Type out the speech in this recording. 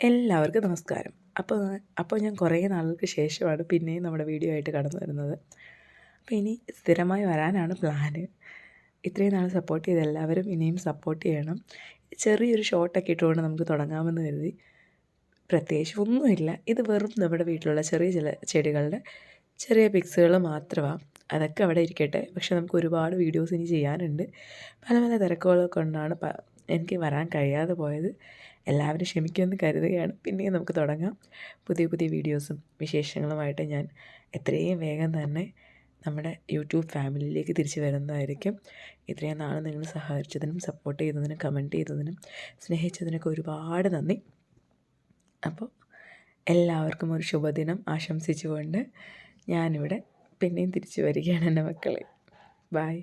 എല്ലാവർക്കും നമസ്കാരം. അപ്പോൾ ഞാൻ കുറേ നാളുകൾക്ക് ശേഷമാണ് പിന്നെയും നമ്മുടെ വീഡിയോ ആയിട്ട് കടന്നു വരുന്നത്. അപ്പോൾ ഇനി സ്ഥിരമായി വരാനാണ് പ്ലാന്. ഇത്രയും നാൾ സപ്പോർട്ട് ചെയ്ത എല്ലാവരും ഇനിയും സപ്പോർട്ട് ചെയ്യണം. ചെറിയൊരു ഷോർട്ടൊക്കെ ഇട്ടുകൊണ്ട് നമുക്ക് തുടങ്ങാമെന്ന് കരുതി. പ്രത്യേകിച്ച് ഒന്നുമില്ല. ഇത് വെറും നമ്മുടെ വീട്ടിലുള്ള ചെറിയ ചില ചെടികളുടെ ചെറിയ പിക്സുകൾ മാത്രമാണ്. അതൊക്കെ അവിടെ ഇരിക്കട്ടെ. പക്ഷെ നമുക്ക് ഒരുപാട് വീഡിയോസ് ഇനി ചെയ്യാനുണ്ട്. പല പല തിരക്കുകൾ കൊണ്ടാണ് എനിക്ക് വരാൻ കഴിയാതെ പോയത്. എല്ലാവരും ക്ഷമിക്കുമെന്ന് കരുതുകയാണ്. പിന്നെയും നമുക്ക് തുടങ്ങാം. പുതിയ പുതിയ വീഡിയോസും വിശേഷങ്ങളുമായിട്ട് ഞാൻ എത്രയും വേഗം തന്നെ നമ്മുടെ യൂട്യൂബ് ഫാമിലിയിലേക്ക് തിരിച്ചു വരുന്നതായിരിക്കും. ഇത്രയും നാൾ നിങ്ങൾ സഹകരിച്ചതിനും സപ്പോർട്ട് ചെയ്തതിനും കമൻറ്റ് ചെയ്തതിനും സ്നേഹിച്ചതിനൊക്കെ ഒരുപാട് നന്ദി. അപ്പോൾ എല്ലാവർക്കും ഒരു ശുഭദിനം ആശംസിച്ചുകൊണ്ട് ഞാനിവിടെ പിന്നെയും തിരിച്ചു വരികയാണ് എൻ്റെ മക്കളെ. ബായ്.